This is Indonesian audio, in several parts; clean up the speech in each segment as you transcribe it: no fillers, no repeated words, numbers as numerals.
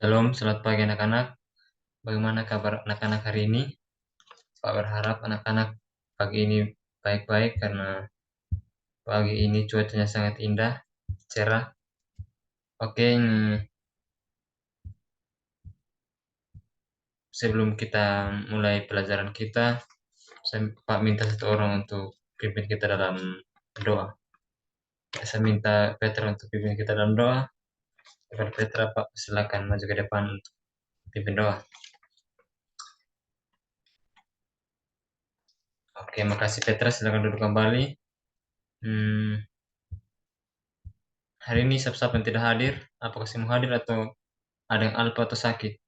Shalom, selamat pagi anak-anak. Bagaimana kabar anak-anak hari ini? Pak berharap anak-anak pagi ini baik-baik karena pagi ini cuacanya sangat indah, cerah. Oke, ini sebelum kita mulai pelajaran kita, Pak minta satu orang untuk pimpin kita dalam doa. Saya minta Petra untuk pimpin kita dalam doa. Kepada Petra, Pak, silakan maju ke depan untuk pimpin doa. Oke, makasih Petra, silakan duduk kembali. Hmm, Hari ini siapa yang tidak hadir? Apakah semua hadir atau ada yang alpa atau sakit?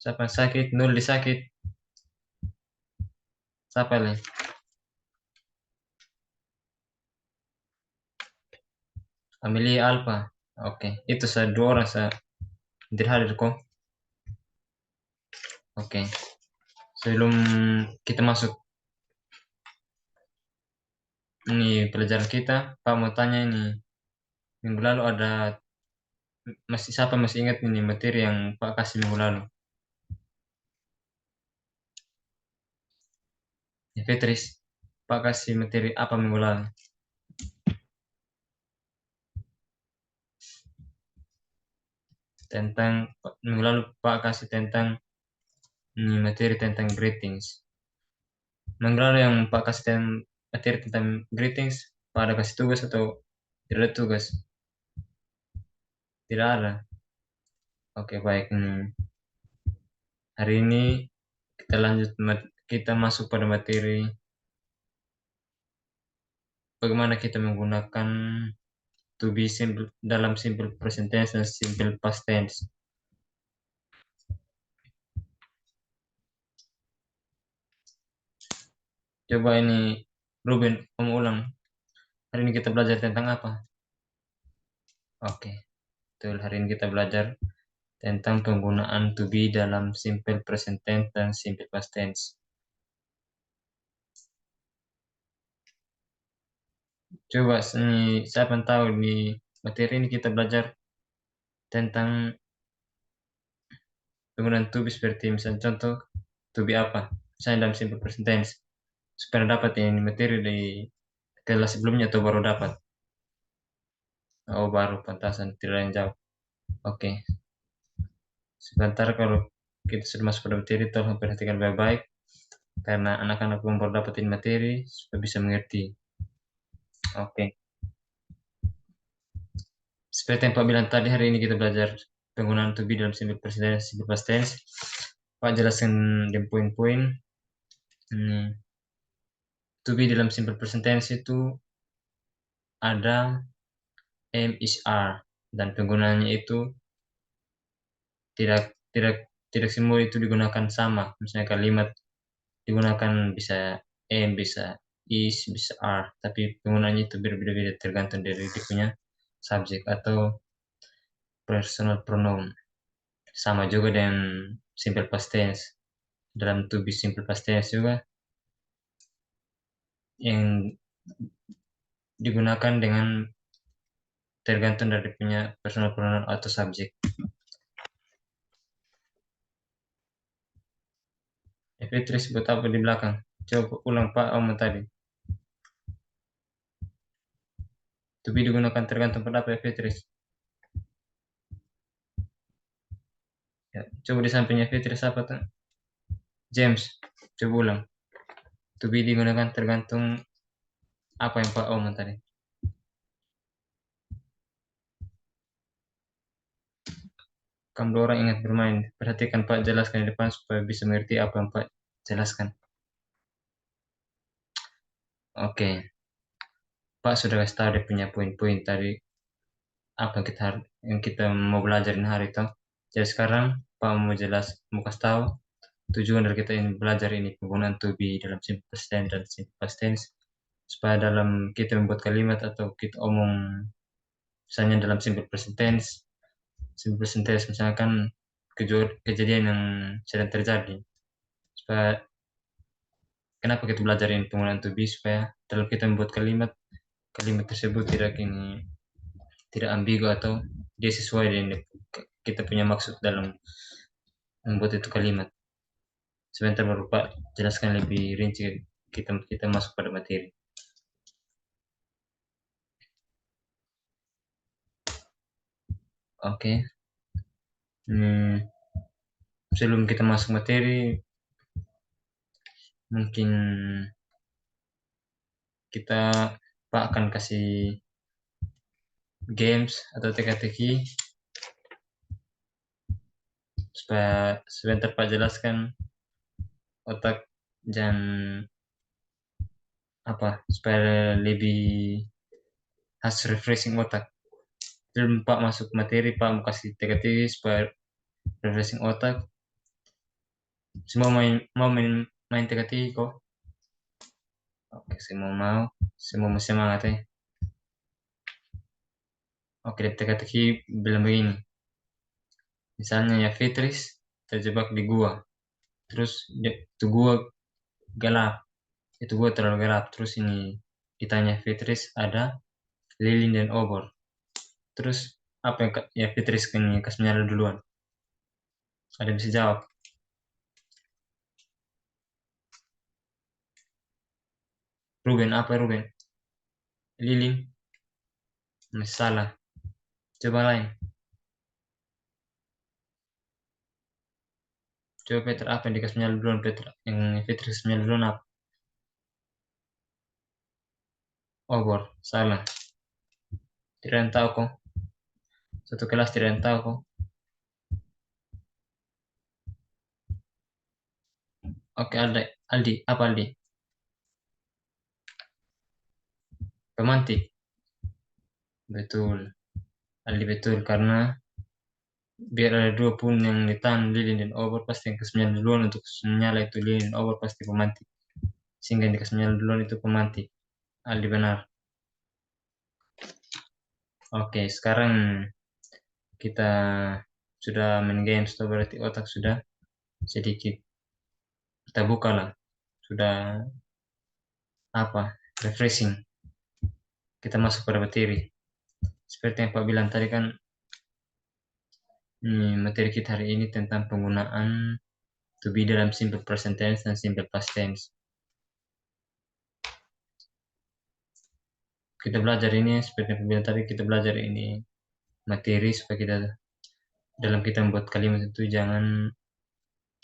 Siapa yang sakit? Nul di sakit. Siapa lagi? Amelia alpa. Oke, itu saya dua orang saya tidak hadir kok. Oke, sebelum kita masuk ini pelajaran kita, Pak mau tanya ini. Minggu lalu ada siapa masih ingat ini materi yang Pak kasih minggu lalu? Ya, Petris, Pak kasih materi apa minggu lalu? Tentang minggu lalu Pak kasih tentang ini materi tentang greetings. Minggu lalu yang Pak kasih materi tentang greetings, Pak ada kasih tugas atau tidak ada tugas? Tidak ada. Oke, baik. Hari ini kita lanjut, kita masuk pada materi bagaimana kita menggunakan to be simple dalam simple present tense dan simple past tense. Coba ini Ruben, kamu ulang. Hari ini kita belajar tentang apa? Oke, betul. Hari ini kita belajar tentang penggunaan to be dalam simple present tense dan simple past tense. Coba siapa yang tahu di materi ini kita belajar tentang penggunaan to be seperti misalnya contoh to be apa? Misalnya dalam simple present tense. Supaya dapat ini materi di kelas sebelumnya atau baru dapat? Oh, baru pantasan tidak yang jauh. Oke, sebentar kalau kita sudah masuk pada materi, tolong perhatikan baik-baik karena anak-anak belum baru dapatin materi supaya bisa mengerti. Oke, seperti yang Pak bilang tadi, hari ini kita belajar penggunaan to be dalam simple present tense, simple past tense. Pak jelaskan di poin-poin. To be dalam simple present tense itu ada am is are dan penggunaannya itu tidak tidak tidak semua itu digunakan sama. Misalnya kalimat digunakan bisa am, bisa is, bisa are, tapi penggunaannya itu berbeda-beda tergantung dari dia punya subjek atau personal pronoun. Sama juga dengan simple past tense. Dalam to be simple past tense juga yang digunakan dengan tergantung dari punya personal pronoun atau subjek. Fitri sebut apa di belakang? Coba ulang Pak Om tadi. To be digunakan tergantung pada apa ya Fitri? Ya, coba di sampingnya Fitri apa tuh? James, coba ulang. To be digunakan tergantung apa yang Pak Om tadi. Kamu dua orang ingat bermain. Perhatikan Pak jelaskan di depan supaya bisa mengerti apa yang Pak jelaskan. Oke, Pak sudah kasih tahu dia punya poin-poin tadi apa yang kita mau belajarin hari itu. Jadi sekarang Pak mau kasih tahu tujuan dari kita ini belajar ini penggunaan to be dalam simple past tense dan simple past tense supaya dalam kita membuat kalimat atau kita omong misalnya dalam simple present tense misalkan kejadian yang sedang terjadi supaya kenapa kita belajar ini penggunaan to be supaya dalam kita membuat kalimat kalimat tersebut tidak ambigu atau dia sesuai dengan kita punya maksud dalam membuat itu kalimat. Sebentar baru Pak jelaskan lebih rinci, kita kita masuk pada materi. Oke. Sebelum kita masuk materi, mungkin kita Pak akan kasih games atau teka-teki supaya sebentar Pak jelaskan otak dan apa supaya lebih harus refreshing otak. Sebelum Pak masuk materi, Pak mau kasih teka-teki supaya refreshing otak. Semua main teka-teki kok. Oke, semua mau semangat ya. Oke, teka-teki bilang begini. Misalnya ya Fitris terjebak di gua. Terus itu gua gelap. Itu gua terlalu gelap. Terus ini ditanya Fitris ada lilin dan obor. Terus apa yang ya Fitris ini kasih nyala duluan? Ada yang bisa jawab? Ruben, apa Ruben? Lilin? Masih salah. Coba lain. Coba Petra, apa yang dikasih nyala duluan Petra? Yang Fitris nyala duluan apa? Obor. Salah. Tidak ada yang tahu kok. Satu kelas tidak ada yang tahu kok. Oke, Aldi. Apa Aldi? Pemantik. Betul. Aldi betul. Karena biar ada dua pun yang ditahan lilin dan obor, pasti yang kesembilan duluan untuk menyala itu lilin dan obor pasti pemantik. Sehingga yang dikasih nyala duluan itu pemantik. Aldi benar. Oke, sekarang kita sudah main games tuh berarti otak sudah sedikit kita buka lah. Sudah apa? Refreshing. Kita masuk pada materi. Seperti yang Pak bilang tadi kan, materi kita hari ini tentang penggunaan to be dalam simple present tense dan simple past tense. Kita belajar ini seperti yang bilang tadi, kita belajar ini materi supaya kita dalam kita membuat kalimat itu jangan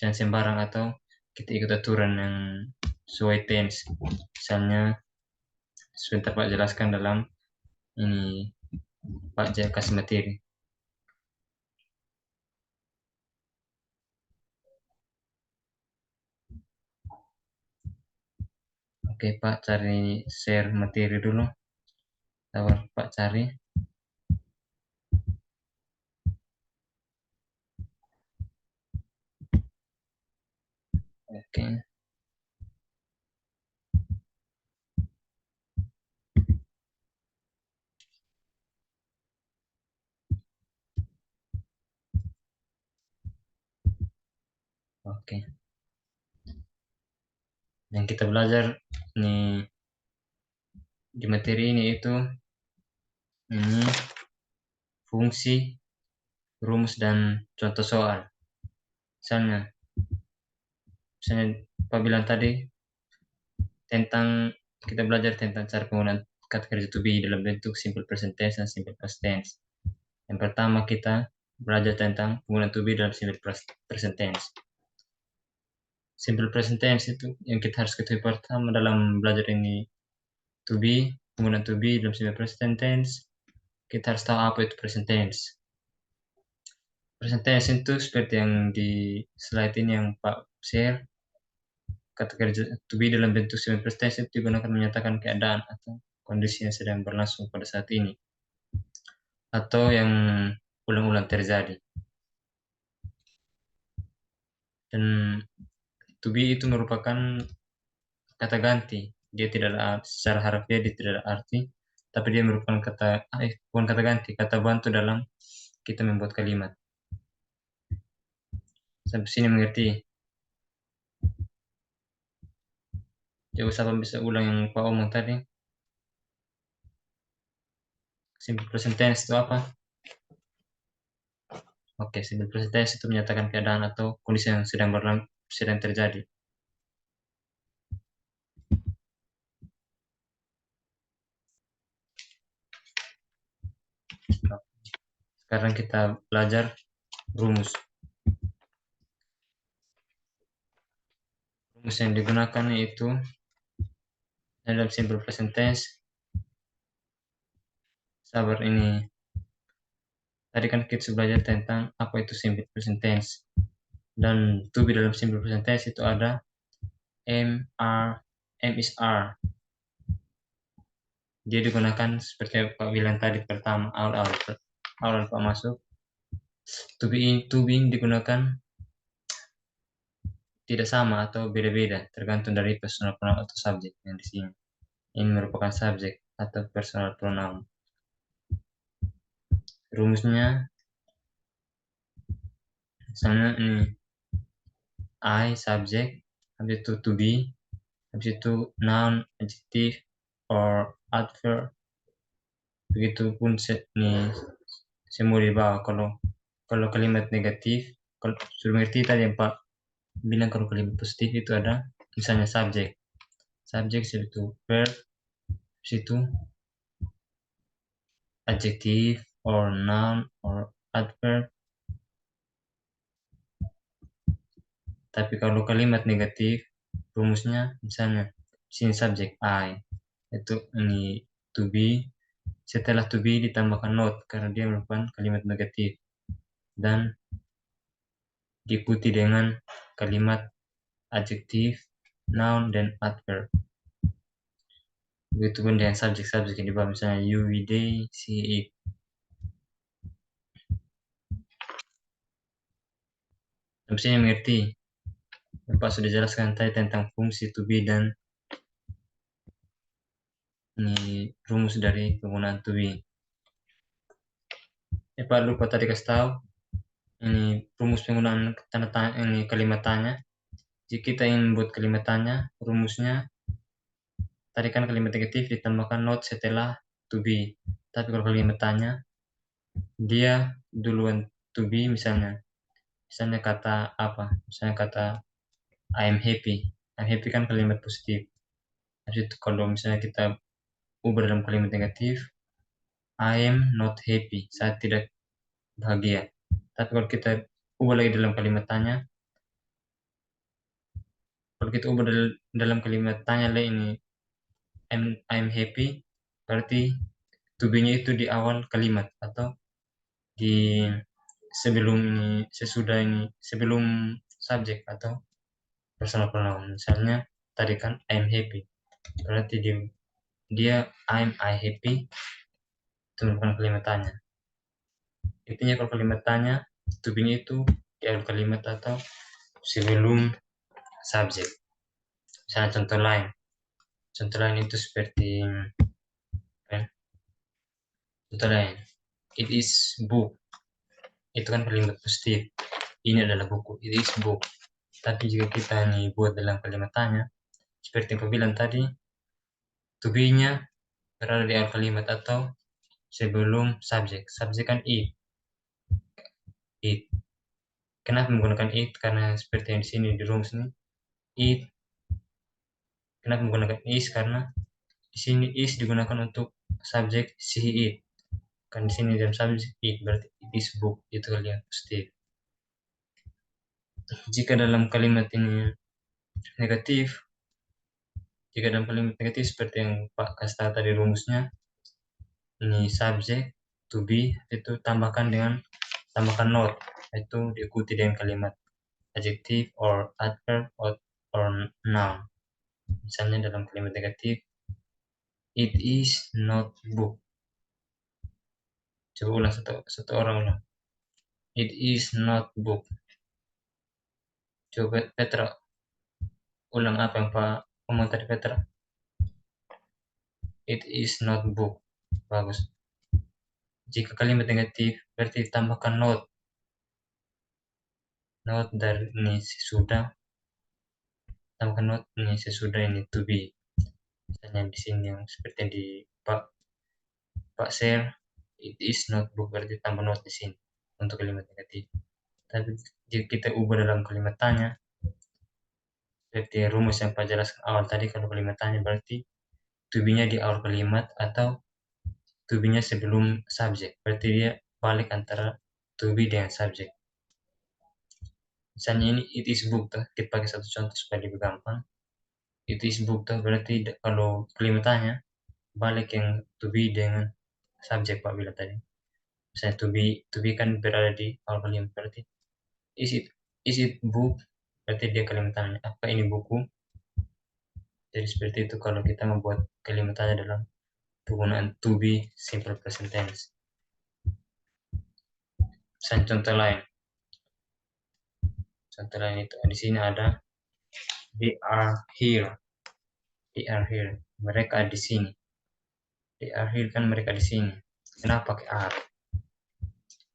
jangan sembarang atau kita ikut aturan yang sesuai tense. Misalnya sebentar Pak jelaskan dalam ini Pak kasih materi. Oke Pak, cari share materi dulu. Sabar Pak cari. Oke. Oke. Yang kita belajar nih di materi ini itu ini fungsi, rumus dan contoh soal. Misalnya, misalnya Pak bilang tadi tentang kita belajar tentang cara penggunaan kata kerja to be dalam bentuk simple present tense dan simple past tense. Yang pertama kita belajar tentang penggunaan to be dalam simple present tense. Simple present tense itu yang kita harus ketahui pertama dalam belajar ini to be, penggunaan to be dalam simple present tense. Kita harus tahu apa itu present tense. Present tense itu seperti yang di slide ini yang Pak share, kata kerja to be dalam bentuk simple present tense itu digunakan menyatakan keadaan atau kondisi yang sedang berlangsung pada saat ini atau yang ulang-ulang terjadi. Dan to be itu merupakan kata ganti. Dia tidak ada secara harfiah dia tidak ada arti, tapi dia merupakan bukan kata ganti, kata bantu dalam kita membuat kalimat. Sampai sini mengerti? Coba siapa bisa ulang yang Pak omong tadi? Simple present tense itu apa? Oke, simple present tense itu menyatakan keadaan atau kondisi yang sedang terjadi. Sekarang kita belajar rumus. Rumus yang digunakan yaitu dalam simple present tense. Sabar ini. Tadi kan kita sudah belajar tentang apa itu simple present tense. Dan to be dalam simple present tense itu ada M is R. Dia digunakan seperti yang Pak bilang tadi pertama awal Pak masuk. To be digunakan tidak sama atau beda-beda tergantung dari personal pronoun atau subjek yang di sini. Ini merupakan subjek atau personal pronoun. Rumusnya misalnya ini I subjek, habis itu to be, habis itu noun, adjective, or adverb. Begitupun nih semua di bawah. Kalau kalimat negatif, kalau sudah ngerti tadi yang Pak bilang kalau kalimat positif itu ada misalnya subjek, itu verb, situ adjective or noun or adverb. Tapi kalau kalimat negatif, rumusnya misalnya sini subjek I, itu ini to be, setelah to be ditambahkan not karena dia merupakan kalimat negatif dan diikuti dengan kalimat adjektif, noun, dan adverb. Begitupun dengan subjek-subjek yang di bawah misalnya you, we, they, she, it. Sampai sini mengerti? Bapak sudah jelaskan tadi tentang fungsi to be dan ini rumus dari penggunaan to be. Pak lupa tadi kasih tahu ini rumus penggunaan tanda tanya, ini kalimat tanya. Jika kita ingin membuat kalimat tanya, rumusnya tadi kan kalimat negatif ditambahkan not setelah to be. Tapi kalau kalimat tanya, dia duluan to be misalnya. Misalnya kata apa? Misalnya kata I am happy. I'm happy kan kalimat positif. Habis itu kalau misalnya kita ubah dalam kalimat negatif, I am not happy. Saya tidak bahagia. Tapi kalau kita ubah lagi dalam kalimat tanya, kalau kita ubah dalam kalimat tanya lah ini I'm happy, berarti to be-nya itu di awal kalimat atau di sebelum ini sesudah ini sebelum subjek atau personal pronoun. Misalnya tadi kan I'm happy, berarti dia I happy itu merupakan kalimat tanya. Intinya kalau kalimat tanya to be-nya itu di awal kalimat atau sebelum subjek. Misalnya contoh lain itu seperti contoh lain, it is book, itu kan kalimat positif, ini adalah buku, it is book. Tapi jika kita nih buat dalam kalimat tanya seperti yang aku bilang tadi, to be-nya berada di awal kalimat atau sebelum subjek. Subjek kan it. Kenapa menggunakan it? Karena seperti yang di sini di rumus ini, it. Kenapa menggunakan is? Karena di sini is digunakan untuk subjek si it. Kan di sini dalam subjek it berarti it is book, itu kalian positif. Jika dalam kalimat ini negatif, jika dalam kalimat negatif seperti yang Pak kasih tahu tadi rumusnya, ini subjek to be itu tambahkan not, itu diikuti dengan kalimat adjective or adverb or noun. Misalnya dalam kalimat negatif, it is not book. Coba ulang satu orang ulang. It is not book. Coba Petra ulang apa yang Pak ngomong tadi Petra. It is not book. Bagus. Jika kalimat negatif berarti tambahkan not. Not dari ini sesudah. Tambahkan not ini sesudah ini to be. Misalnya di sini yang seperti di Pak share. It is not book berarti tambah not di sini untuk kalimat negatif. Tapi jika kita ubah dalam kalimat tanya, seperti rumus yang Pak jelaskan awal tadi, kalau kalimat tanya berarti to be-nya di awal kalimat atau to be-nya sebelum subjek. Berarti dia balik antara to be dengan subjek. Misalnya ini it is book tuh, kita pakai satu contoh supaya lebih gampang. It is book tuh berarti kalau kalimat tanya balik yang to be dengan subjek Pak bilang tadi. Misalnya to be kan berada di awal kalimat, berarti is it is it book, berarti dia kalimat tanya apa ini buku. Jadi seperti itu kalau kita membuat kalimat tanya dalam penggunaan to be simple present tense. Misalnya contoh lain itu di sini ada they are here, they are here, mereka di sini. They are here kan mereka di sini. Kenapa pakai are?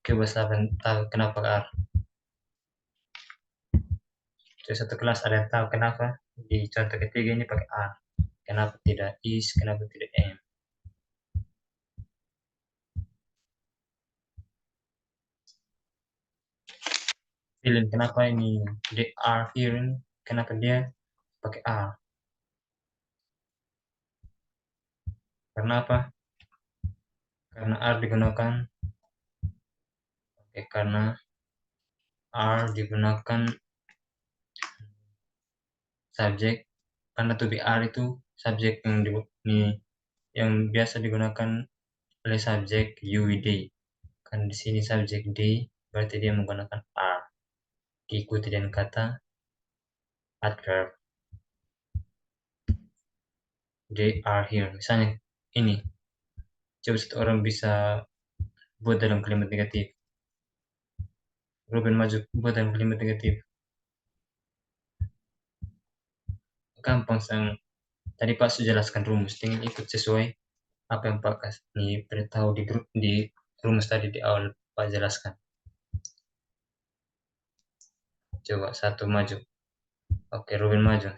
Coba tahu kenapa pakai are? Jadi satu kelas ada yang tahu kenapa di contoh ketiga ini pakai are. Kenapa tidak is? Kenapa tidak am? Feeling kenapa ini they are here ini? Kenapa dia pakai are? Karena apa? Karena are digunakan, karena are digunakan subjek, karena to be are itu subjek yang biasa digunakan oleh subjek you they. Kan di sini subjek they berarti dia menggunakan are diikuti dengan kata adverb. They are here. Misalnya ini, coba satu orang bisa buat dalam kalimat negatif. Ruben maju buat dalam kalimat negatif. Gampang sang. Tadi Pak sudah jelaskan rumus, tinggal ikut sesuai apa yang Pak kasih beritahu di grup di rumus tadi di awal Pak jelaskan. Coba satu maju. Oke, Ruben maju.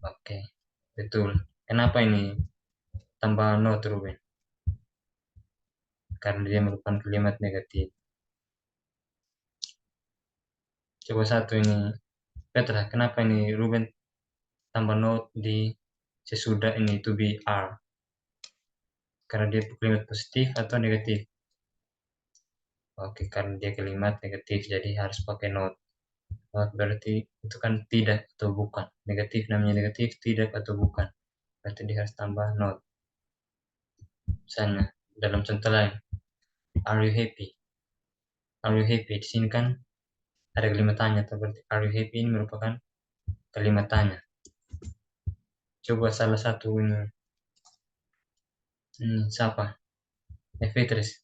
Oke, betul. Kenapa ini tambah not Ruben? Karena dia merupakan kalimat negatif. Coba satu ini. Petra, kenapa ini Ruben tambah not di sesudah ini to be are? Karena dia kalimat positif atau negatif? Oke, karena dia kalimat negatif, jadi harus pakai not. Not berarti itu kan tidak atau bukan. Negatif namanya negatif, tidak atau bukan. Berarti dia harus tambah not. Misalnya, dalam contoh lain, are you happy? Are you happy? Di sini kan ada kalimat tanya, atau berarti are you happy ini merupakan kalimat tanya. Coba salah satu ini siapa? Efetris.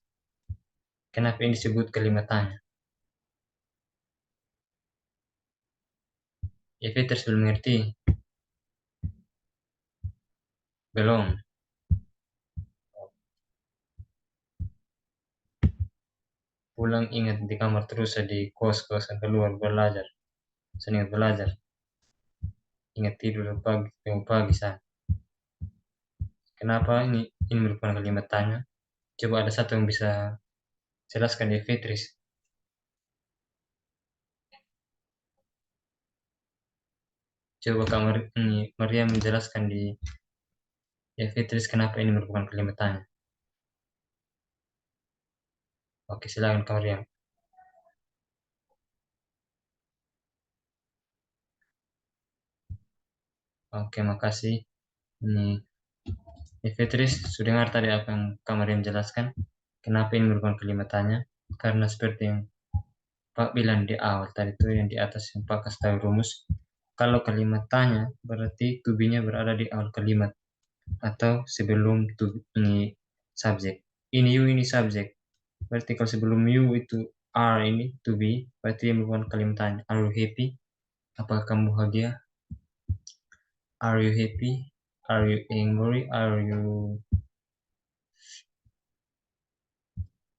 Kenapa ini disebut kalimat tanya? Efetris belum mengerti. Belum. Pulang ingat di kamar terus di kos-kosan keluar belajar. Saya ingat belajar. Ingat tidur pagi, tunggu pagi saya. Kenapa ini merupakan kalimat tanya? Coba ada satu yang bisa jelaskan di Fitris. Coba kamar ini Maria menjelaskan di ya Fitris kenapa ini merupakan kalimat tanya. Oke, silakan Kak Maria. Oke, makasih. Ini Fitris sudah dengar tadi apa yang Kak Maria menjelaskan. Kenapa ini merupakan kalimat tanya? Karena seperti yang Pak bilang di awal tadi itu yang di atas yang Pak kasih tahu rumus. Kalau kalimat tanya berarti to be-nya berada di awal kalimat atau sebelum to ini subjek. Ini you ini subjek. Berarti kalau sebelum you itu are ini to be, berarti yang merupakan kalimat tanya. Are you happy? Apakah kamu bahagia? Are you happy? Are you angry? Are you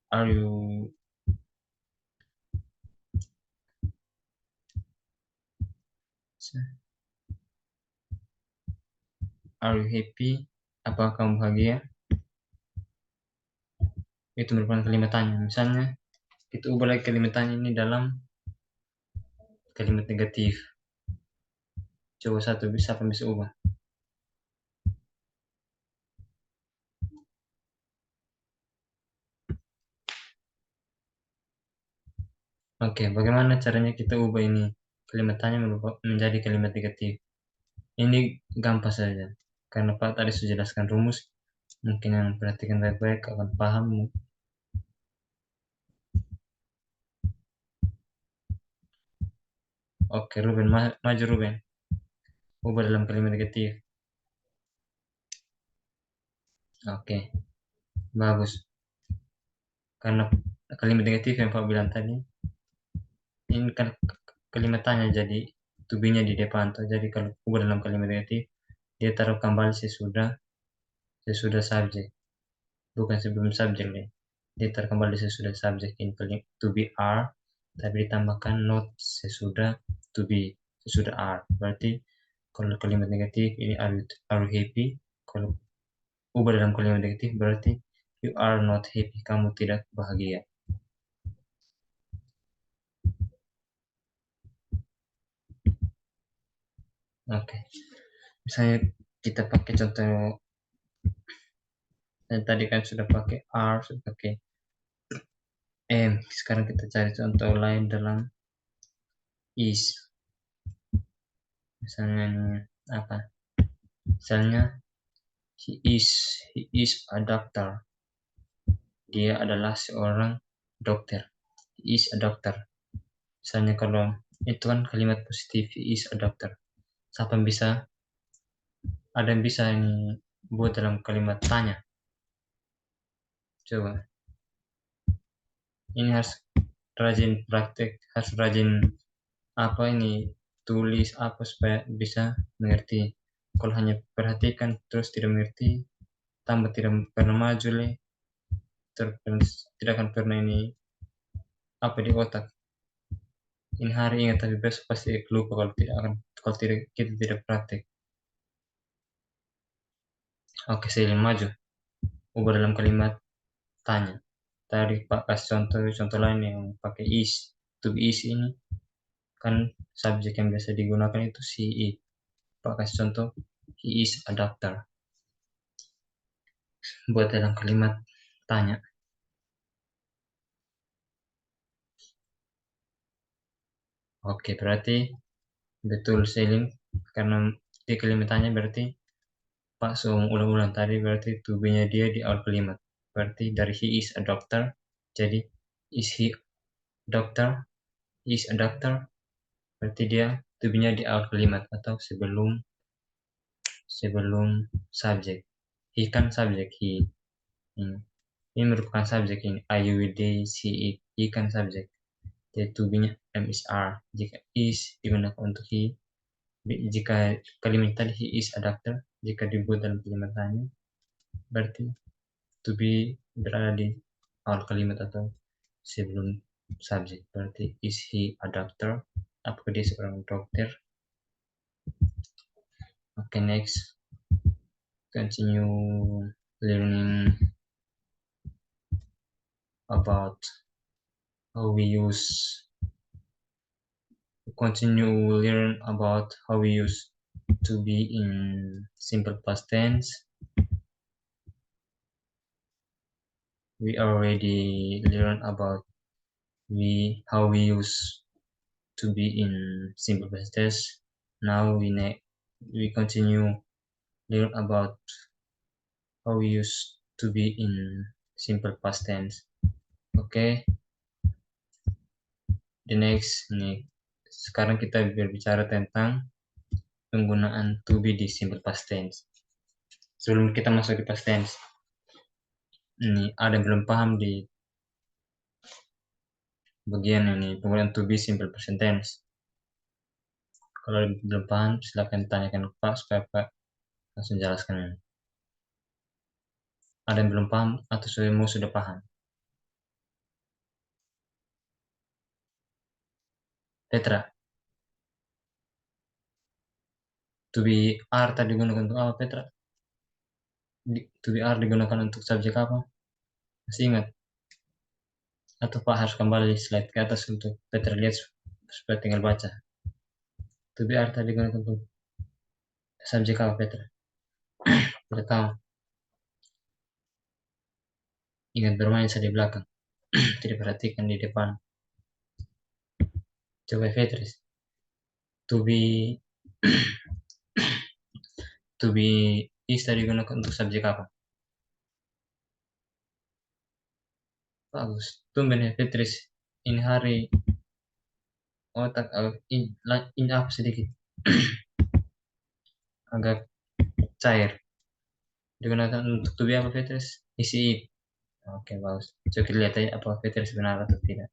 are you happy? Apakah kamu bahagia? Itu merupakan kalimat tanya. Misalnya, kita ubah lagi kalimat tanya ini dalam kalimat negatif. Coba satu, apa bisa ubah? Oke, bagaimana caranya kita ubah ini kalimat tanya menjadi kalimat negatif? Ini gampang saja. Karena Pak tadi sudah jelaskan rumus, mungkin yang perhatikan baik-baik akan paham. Oke, Ruben, maju Ruben. Ubah dalam kalimat negatif. Oke, bagus. Karena kalimat negatif yang Pak bilang tadi, ini kan kalimat tanya jadi to-be-nya di depan tuh. Jadi kalau ubah dalam kalimat negatif, dia taruh kembali sesudah sesudah subjek, bukan sebelum subjek deh. Dia taruh kembali sesudah subjek in to be are, tapi ditambahkan not sesudah to be, sesudah are. Berarti kalau kalimat negatif ini are you happy? Kalau ubah dalam kalimat negatif berarti you are not happy, kamu tidak bahagia. Oke, misalnya kita pakai contoh yang tadi kan sudah pakai are, sudah pakai am. Sekarang kita cari contoh lain dalam is. Misalnya apa? Misalnya he is a doctor. Dia adalah seorang dokter. He is a doctor. Misalnya kalau itu kan kalimat positif, he is a doctor. Siapa yang bisa, ada yang bisa ini buat dalam kalimat tanya? Coba. Ini harus rajin praktek, harus rajin apa ini tulis apa supaya bisa mengerti. Kalau hanya perhatikan terus tidak mengerti, tambah tidak pernah maju le, tidak akan pernah ini apa di otak. Ini hari ingat tapi besok pasti lupa kalau tidak akan, kalau tidak kita tidak praktek. Oke, saya maju. Ubah dalam kalimat tanya. Tadi Pak kasih contoh lain yang pakai is. To be is ini kan subjek yang biasa digunakan itu si it. Pak kasih contoh he is a doctor. Buat dalam kalimat tanya. Oke, berarti betul Selin, karena di kalimat tanya berarti Pak Suung ulang-ulang tadi berarti to be-nya dia di awal kalimat. Berarti dari he is a doctor, jadi is he doctor, he is a doctor, berarti dia to be-nya di awal kalimat atau sebelum sebelum subjek. He kan subjek, he. Ini merupakan subjek ini. I, you, they, she, it. He kan subjek. Jadi to be-nya am is are. Jika is digunakan untuk he, jika kalimat tadi he is a doctor, jika dibuat dalam kalimat tanya, berarti to be berada di awal kalimat atau sebelum subjek. Berarti is he a doctor? Apakah dia seorang dokter? Okay, next. Continue learning about how we use continue learn about how we use to be in simple past tense. We already learn about how we use to be in simple past tense. Now we continue learn about how we use to be in simple past tense. Okay, the next nih. Sekarang kita berbicara tentang penggunaan to be di simple past tense. Sebelum kita masuk di past tense, ini ada yang belum paham di bagian ini penggunaan to be simple present tense. Kalau belum paham, silakan tanyakan ke Pak supaya Pak langsung jelaskan ini. Ada yang belum paham atau semua sudah paham? Petra, to be are tadi digunakan untuk apa Petra? to be are digunakan untuk subjek apa? Masih ingat? Atau Pak harus kembali slide ke atas untuk Peter lihat supaya tinggal baca. To be are tadi digunakan untuk subjek apa Peter? Tidak tahu. Ingat bermain saja di belakang. Tidak perhatikan di depan. Coba Petrus. To be to be is tadi digunakan untuk subjek apa? Bagus. Tumben ya Petrus. Ini hari otak in up sedikit. Agak cair. Digunakan untuk to be apa Petrus? Isi it. Oke, bagus. Coba kita lihat aja apa Petrus benar atau tidak.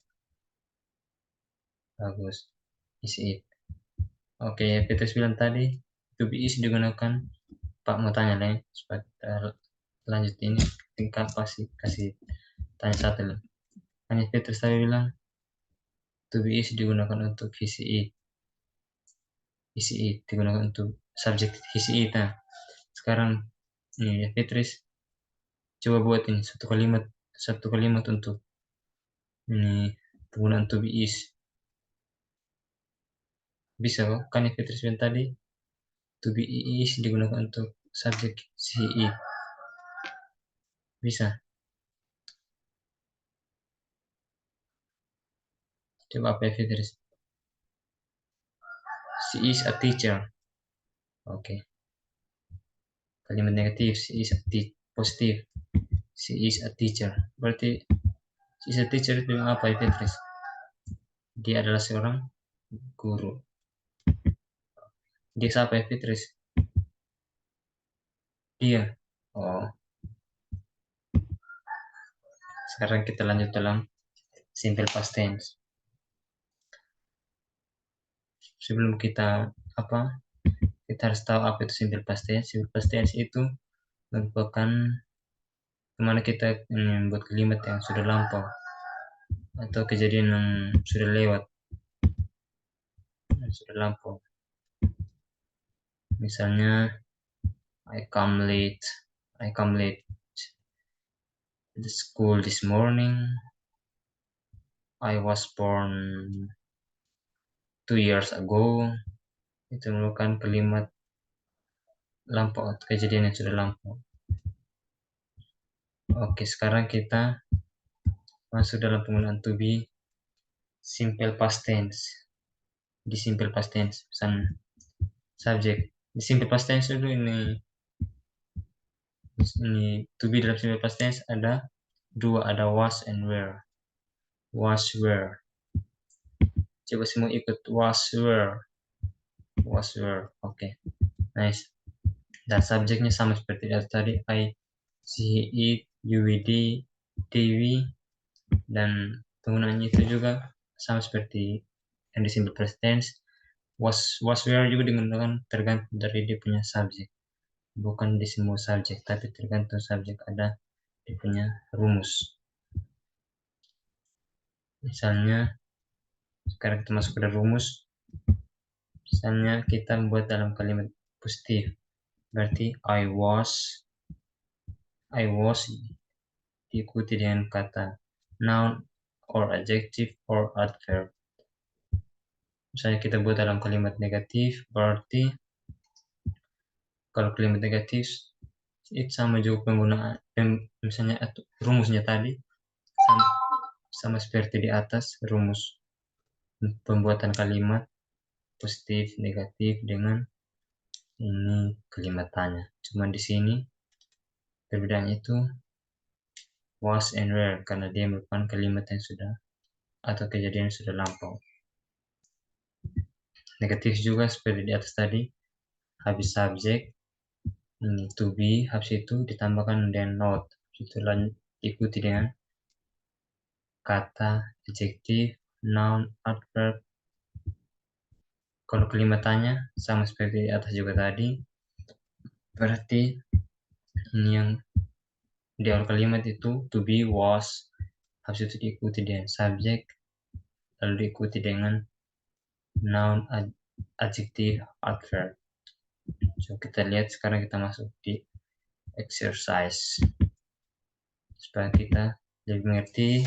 Bagus. Isi it. Oke, Petrus bilang tadi to be is digunakan. Pak mau tanya nih supaya kita lanjut ini. Tingkat pasti kasih tanya satu lah. Hanya Petrus tadi bilang to be is digunakan untuk isi it. Isi it digunakan untuk subjek isi it. Nah, sekarang ini ya Petrus coba buat ini satu kalimat untuk ini penggunaan to be is. Bisa kok? Kan ya Petrus bilang tadi to be is digunakan untuk subjek si it. Bisa. Coba apa ya Petrus? She is a teacher. Oke. Kalimat negatif, she is a positif. She is a teacher. Berarti she is a teacher itu apa ya Petrus? Dia adalah seorang guru. Dia siapa ya Petrus? Dia. Oh, sekarang kita lanjut dalam simple past tense. Sebelum kita apa? Kita harus tahu apa itu simple past tense. Simple past tense itu merupakan kemana kita membuat kalimat yang sudah lampau atau kejadian yang sudah lewat, yang sudah lampau. Misalnya I come late to the school this morning. I was born 2 years ago. Itu merupakan kalimat lampau atau kejadian yang sudah lampau. Oke, sekarang kita masuk dalam penggunaan to be simple past tense. Di simple past tense, misalnya subjek. Di simple past tense itu ini to be dalam simple past tense ada dua, ada was and were. Was were. Coba semua ikut was were. Was were. Oke. Nice. Dan subjeknya sama seperti tadi, I, she, it, you, they, dan penggunaannya itu juga sama seperti yang di simple past tense. Was were juga digunakan tergantung dari dia punya subjek. Bukan di semua subjek, tapi tergantung subjek ada dia punya rumus. Misalnya, sekarang kita masuk ke rumus. Misalnya kita membuat dalam kalimat positif. Berarti I was diikuti dengan kata noun or adjective or adverb. Misalnya kita buat dalam kalimat negatif, berarti kalau kalimat negatif itu sama juga penggunaan misalnya rumusnya tadi sama seperti di atas rumus pembuatan kalimat positif negatif dengan ini kalimat tanya. Cuma di sini perbedaannya itu was and were karena dia merupakan kalimat yang sudah atau kejadian yang sudah lampau. Negatif juga seperti di atas tadi, habis subjek ini to be, habis itu ditambahkan dengan not, itu diikuti dengan kata adjektif, noun, adverb. Kalau kalimat tanya sama seperti di atas juga tadi, berarti ini yang di awal kalimat itu to be, was, habis itu diikuti dengan subjek, lalu diikuti dengan noun, adjektif, adverb. So kita lihat sekarang kita masuk di exercise supaya kita lebih mengerti,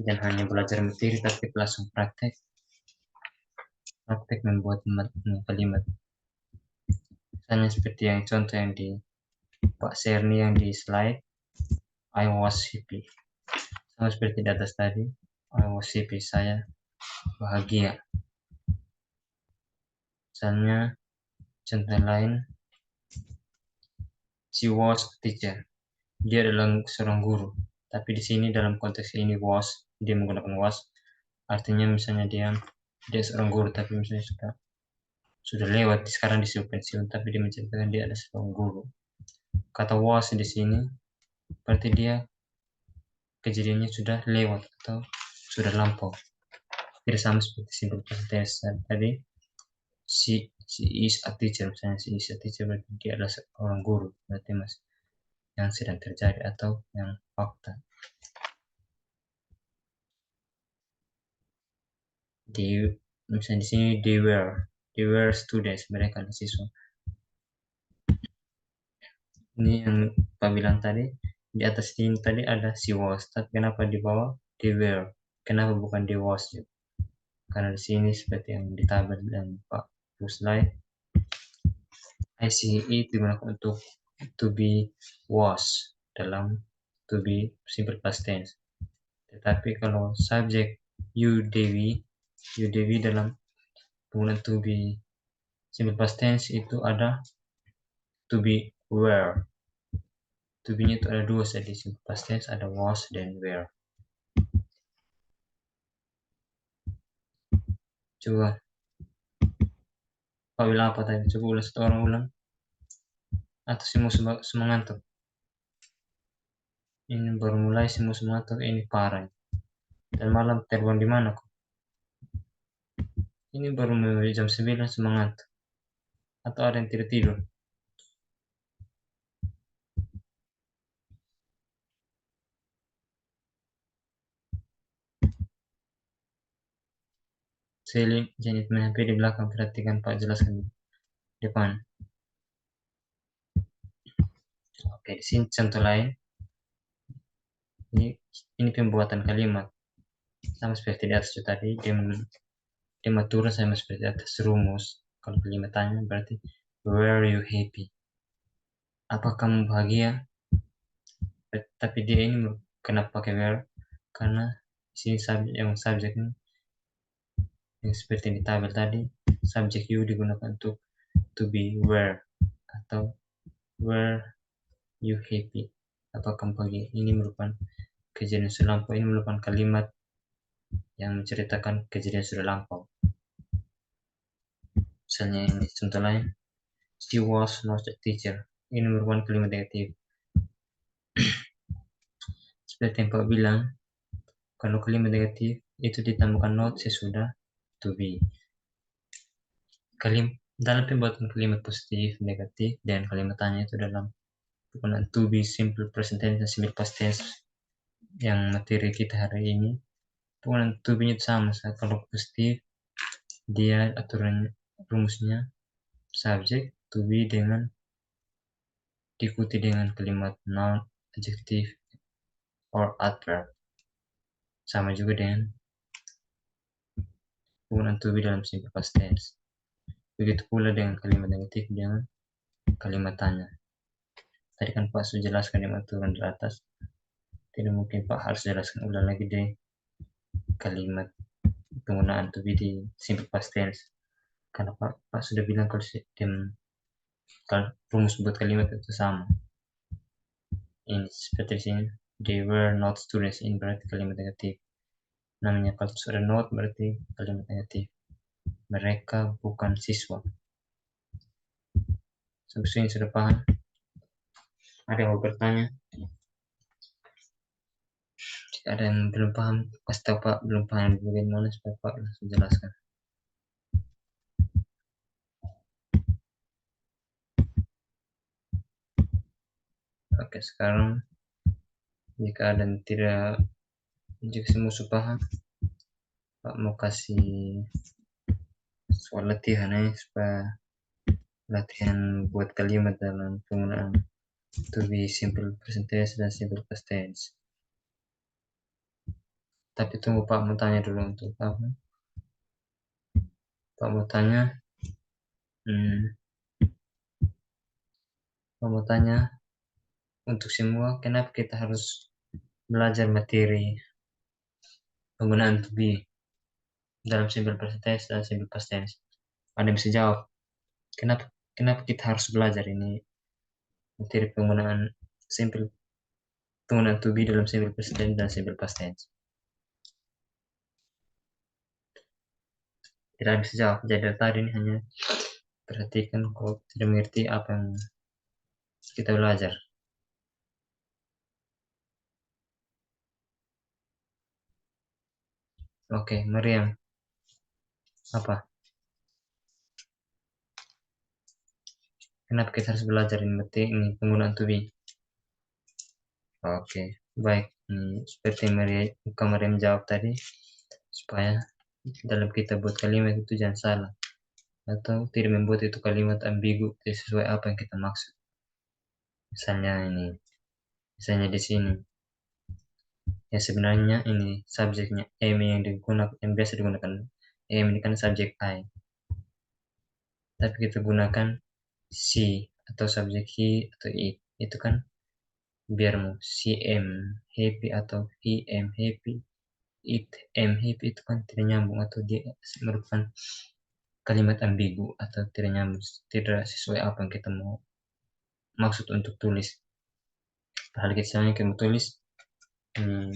jangan hanya belajar materi tapi langsung praktek membuat kalimat. Misalnya seperti yang contoh yang di Pak Serni yang di slide, I was happy. Sama seperti di atas tadi, I was happy, saya bahagia. Misalnya contoh lain, she was a teacher. Dia adalah seorang guru. Tapi di sini dalam konteks ini was, dia menggunakan was. Artinya misalnya dia seorang guru tapi misalnya sudah lewat sekarang disuruh pensiun tapi dia menceritakan dia adalah seorang guru. Kata was di sini berarti dia kejadiannya sudah lewat atau sudah lampau. Tidak sama seperti simple present tense tadi. She is a teacher, misalnya she is a teacher berarti dia adalah seorang guru, berarti mas yang sedang terjadi atau yang fakta. Misalnya di sini they were students, mereka adalah siswa. Ini yang Pak bilang tadi, di atas ini tadi ada she was, tapi kenapa di bawah they were? Kenapa bukan they was? Karena di sini seperti yang di tabel dan Pak slide, ICE digunakan untuk to be was dalam to be simple past tense. Tetapi kalau subjek you Dewi dalam penggunaan to be simple past tense itu ada to be were. To be-nya itu ada dua saja di simple past tense, ada was dan were. Coba Pak bilang apa tadi? Coba ulang satu orang ulang. Atau semua semangat. Ini baru mulai semua semangat, ini parah. Dan malam terbang di mana kok? Ini baru mulai jam 9 semangat. Atau ada yang tidak tidur? Selin, jangan main HP di belakang, perhatikan Pak jelaskan di depan. Oke, di sini contoh lain. Ini pembuatan kalimat. Sama seperti di atas tadi, dia mengatur sama seperti atas rumus. Kalau kalimat tanya berarti were you happy? Apa kamu bahagia? Tapi dia ini kenapa pakai were? Karena di sini subjeknya yang seperti di tabel tadi, subjek you digunakan untuk to be were atau were you happy? Apa kamu bahagia? Ini merupakan kejadian sudah lampau, ini merupakan kalimat yang menceritakan kejadian sudah lampau. Misalnya ini contoh lain, she was not a teacher. Ini merupakan kalimat negatif. Seperti yang Pak bilang, kalau kalimat negatif itu ditambahkan not sesudah to be. Dalam pembuatan kalimat positif, negatif, dan kalimat tanya itu dalam penggunaan to be, simple present tense, dan simple past tense yang materi kita hari ini. Penggunaan to be itu sama. Kalau positif, dia aturan rumusnya subjek to be diikuti dengan kalimat noun, adjective, or adverb. Sama juga dengan penggunaan to be dalam simple past tense. Begitu pula dengan kalimat negatif dengan kalimat tanya. Tadi kan Pak sudah jelaskan yang aturan di atas. Tidak mungkin Pak harus jelaskan ulang lagi deh kalimat penggunaan to be di simple past tense. Karena Pak sudah bilang kalau rumus buat kalimat itu sama. Ini seperti sini, they were not students, ini berarti kalimat negatif. Namanya kalau sudah not berarti kalimat negatif. Mereka bukan siswa. Sampai sini sudah paham? Ada yang mau bertanya? Jika ada yang belum paham, kasih tahu Pak belum paham bagaimana supaya Pak langsung jelaskan. Oke, sekarang jika ada yang jika semua sudah paham, Pak mau kasih soal latihan supaya latihan buat kalimat dalam penggunaan to be simple present tense dan simple past tense. Tapi tunggu Pak mau tanya dulu untuk apa? Pak mau tanya, hmm, Pak mau tanya untuk semua kenapa kita harus belajar materi penggunaan to be dalam simple present tense dan simple past tense. Ada yang bisa jawab? Kenapa kenapa kita harus belajar ini materi penggunaan to be dalam simple present tense dan simple past tense? Tidak bisa jawab. Jadi dari tadi ini hanya perhatikan kalau tidak mengerti apa yang kita belajar. Oke, Mariam, apa? Kenapa kita harus belajar ini penggunaan to be? Oke, baik. Seperti Mariam jawab tadi, supaya dalam kita buat kalimat itu jangan salah atau tidak membuat itu kalimat ambigu tidak sesuai apa yang kita maksud. Misalnya di sini, ya sebenarnya ini subjeknya am yang biasa digunakan am ini kan subjek I, tapi kita gunakan she atau subjek he atau it. Itu kan biar mau she am happy atau he am happy, it am happy itu kan tidak nyambung atau dia merupakan kalimat ambigu atau tidak nyambung, tidak sesuai apa yang kita mau maksud untuk tulis. Padahal kita mau tulis, hmm,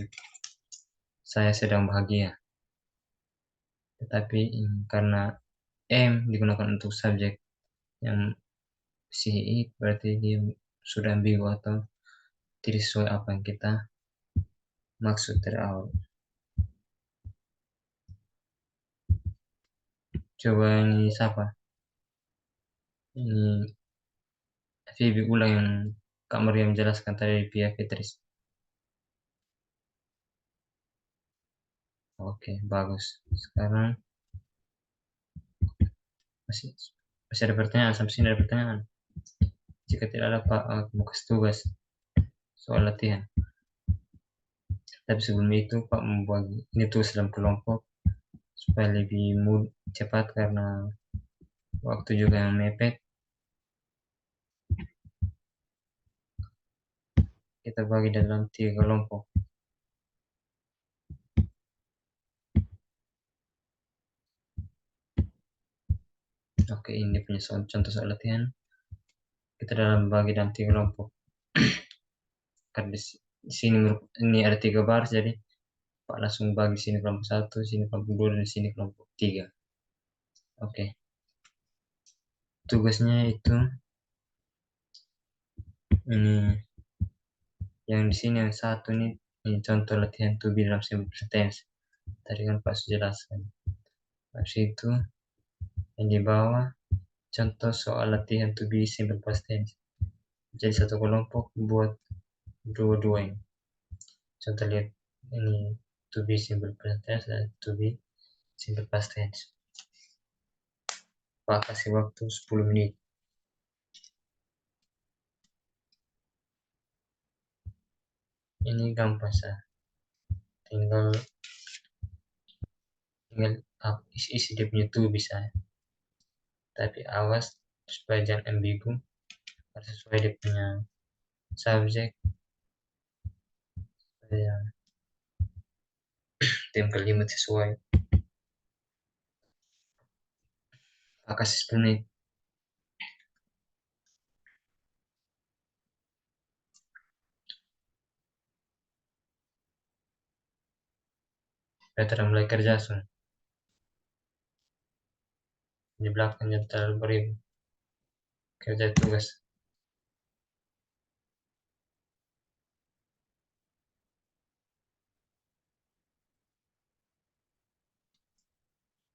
saya sedang bahagia, tetapi karena am digunakan untuk subjek yang si it berarti dia sudah ambigu atau tidak sesuai apa yang kita maksud dari awal. Coba ini siapa? Ini Vivi ulang yang Kak Maria menjelaskan tadi via Fitris. Oke, bagus. Sekarang masih masih ada pertanyaan, sampai sini ada pertanyaan. Jika tidak ada Pak, aku mau kasih tugas soal latihan. Tapi sebelum itu Pak membagi ini tugas dalam kelompok supaya lebih cepat karena waktu juga yang mepet. Kita bagi dalam 3 kelompok. Oke, ini punya contoh soal latihan. Kita bagi dalam 3 kelompok. Karena di sini ini ada 3 baris, jadi Pak langsung bagi sini kelompok 1, sini kelompok 2, dan sini kelompok 3. Oke, tugasnya itu ini yang di sini yang satu ini contoh latihan to be dalam simple present tense. Tadi kan Pak sudah jelaskan. Habis itu yang di bawah contoh soal latihan to be simple past tense. Jadi satu kelompok buat dua-dua ini. Contoh lihat ini to be simple present tense dan to be simple past tense. Pak kasih waktu 10 menit. Ini gampang sah. Tinggal tinggal isi dia punya to bisa. Tapi awas supaya jangan ambigu, harus sesuai dia punya subjek, supaya tim kalimat sesuai. Pak kasih 10 menit. Kita mulai kerja sun. Di belakang jam terlalu beribu. Kerja tugas.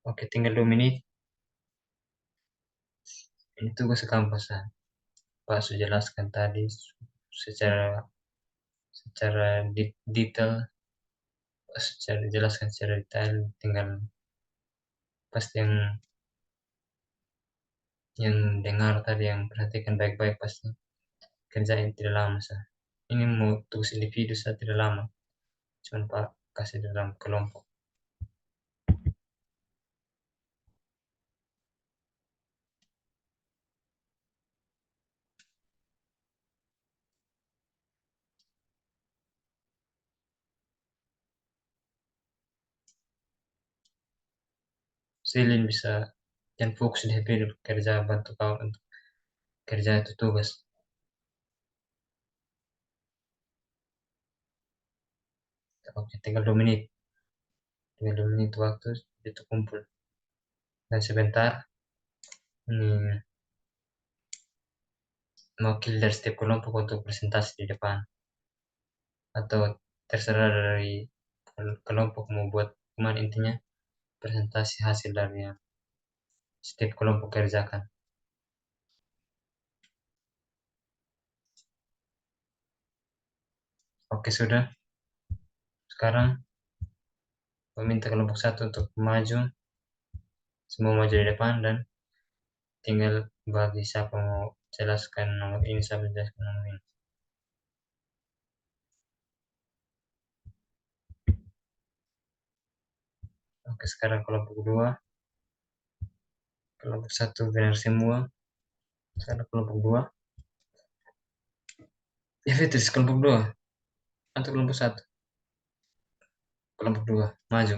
Oke, tinggal 2 menit. Ini tugas kampus. Pak sudah jelaskan tadi secara secara detail, secara jelaskan secara detail. Tinggal pasti yang dengar tadi yang perhatikan baik-baik pasti kerja yang tidak lama sah. Ini mau tugas individu saya tidak lama, cuman Pak kasih dalam kelompok. Selin bisa jangan fokus di HP kerja bantu kau untuk kerja itu tugas. Oke, tinggal 2 menit waktu itu kumpul. Dan sebentar ini mewakili dari setiap kelompok untuk presentasi di depan, atau terserah dari kelompok mau buat cuman intinya presentasi hasil dari yang setiap kelompok kerjakan. Oke, sudah. Sekarang meminta kelompok satu untuk maju, semua maju di depan, dan tinggal bagi siapa mau jelaskan nomor ini, siapa jelaskan nomor ini. Oke, sekarang kelompok satu benar semua. Sekarang kelompok dua, ya Fitris, kelompok dua atau kelompok satu? Kelompok dua maju.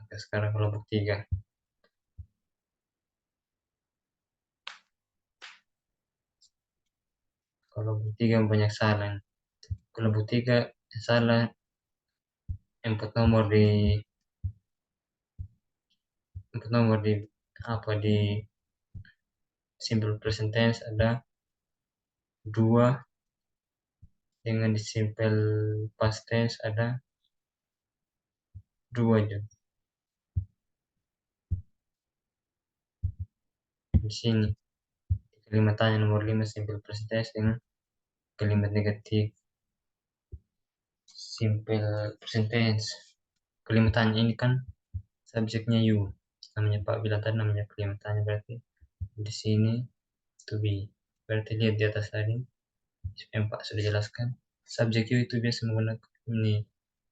Oke, sekarang kelompok tiga. Kelompok tiga banyak salah. Kelompok tiga salah, input nomor di input nomor di di simple present tense ada dua, dengan di simple past tense ada dua juga. Di sini kalimat tanya nomor 5 simple present tense dengan kalimat negatif simple present tense. Kalimat tanya ini kan subjeknya you, namanya Pak bilang tadi namanya kalimat tanya, berarti di sini to be. Berarti lihat di atas tadi yang Pak sudah jelaskan, subjek you itu biasa menggunakan ini,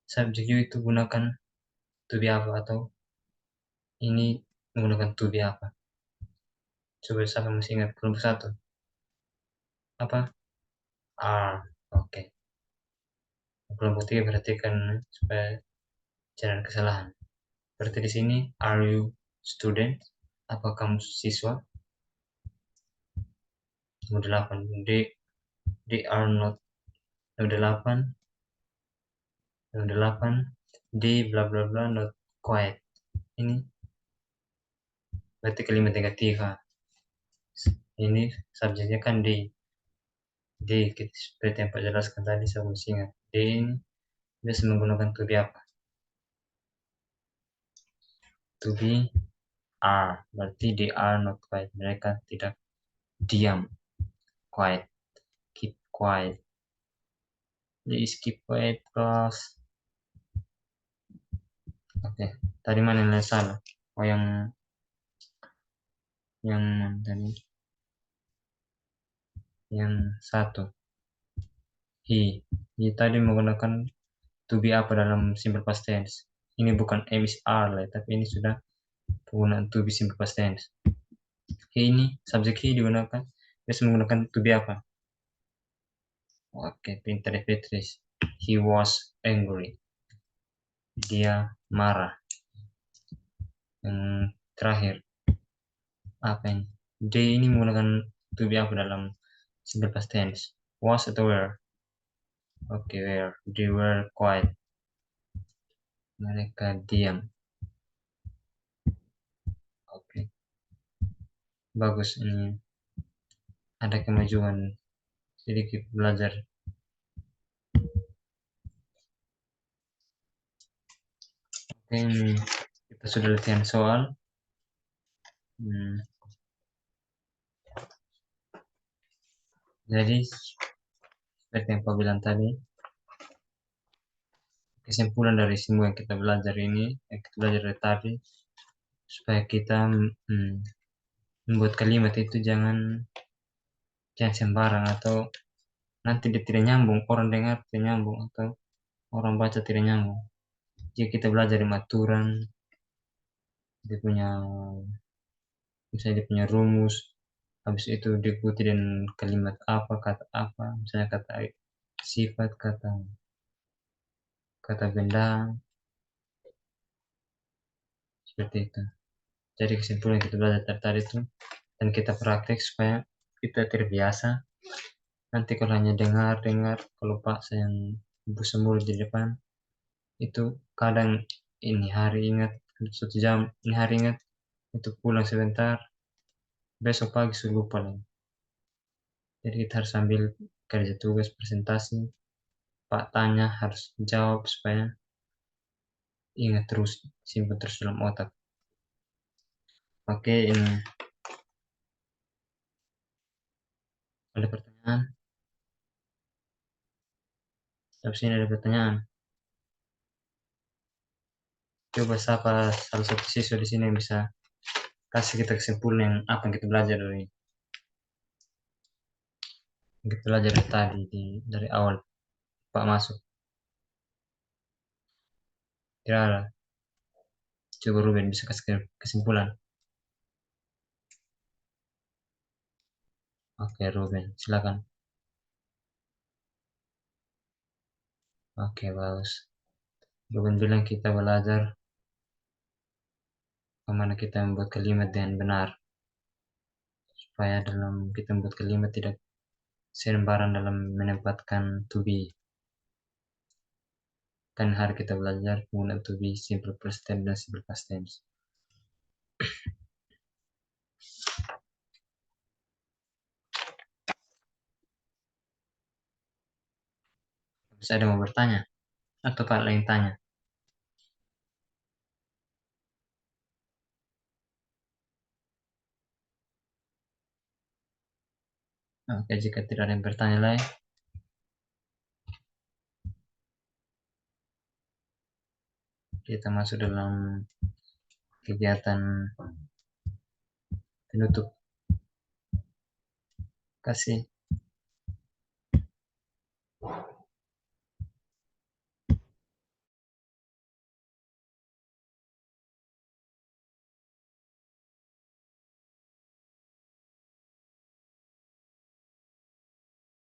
subjek you itu gunakan to be apa, atau ini menggunakan to be apa. Coba siapa masih ingat kelompok satu? Apa? Are. Oke. Kelompok tiga perhatikan supaya jangan kesalahan. Berarti di sini are you student? Apa kamu siswa? Nomor 8. They are not. Nomor 8. Nomor 8. They bla bla bla not quiet. Ini berarti kalimat negatif. Ini subjeknya kan they, seperti yang Pak jelaskan tadi saya masih ingat. They ini biasa menggunakan to be apa? To be are. Berarti they are not quiet. Mereka tidak diam. Quiet. Keep quiet. Please keep quiet class. Oke. Tadi mana yang salah? Oh, yang tadi yang satu. He tadi menggunakan to be apa dalam simple past tense. Ini bukan am is are lah, tapi ini sudah penggunaan to be simple past tense. He ini subjek he digunakan biasa menggunakan to be apa? Oke, pintar ya Petris. He was angry. Dia marah. Yang terakhir apa ini? They ini menggunakan to be apa dalam simple past tense? Was atau were? Oke, were. They were quiet. Mereka diam. Oke, bagus ini. Ada kemajuan sedikit belajar. Oke, ini kita sudah latihan soal. Hmm, jadi seperti yang Pak bilang tadi, kesimpulan dari semua yang kita belajar ini, yang kita belajar dari tadi, supaya kita mm, membuat kalimat itu jangan sembarang atau nanti dia tidak nyambung, orang dengar tidak nyambung atau orang baca tidak nyambung. Jika kita belajar dari aturan, dia punya misalnya dia punya rumus, habis itu diikuti dengan kalimat apa, kata apa, misalnya kata sifat, kata kata benda, seperti itu. Jadi kesimpulan kita belajar tadi itu dan kita praktek supaya kita terbiasa. Nanti kalau hanya dengar-dengar, kalau Pak saya yang busa mulut di depan, itu kadang ini hari ingat, 1 jam ini hari ingat, itu pulang sebentar, besok pagi sudah lupa lagi. Jadi kita harus ambil kerja tugas presentasi, Pak tanya harus jawab supaya ingat terus, simpan terus dalam otak. Oke, ini ada pertanyaan. Tapi sini ada pertanyaan. Coba siapa salah satu siswa di sini yang bisa kasih kita kesimpulan yang apa yang kita belajar dari tadi dari awal Pak masuk. Kira coba Ruben bisa kasih kesimpulan. Oke, Ruben, silakan. Oke, bagus. Ruben bilang kita belajar bagaimana kita membuat kalimat dengan benar supaya dalam kita membuat kalimat tidak sembarang dalam menempatkan to be. Kan hari kita belajar penggunaan to be, simple present tense dan simple past tense. Bisa ada mau bertanya atau Pak lain tanya? Oke, jika tidak ada yang bertanya lain, kita masuk dalam kegiatan penutup. Kasih.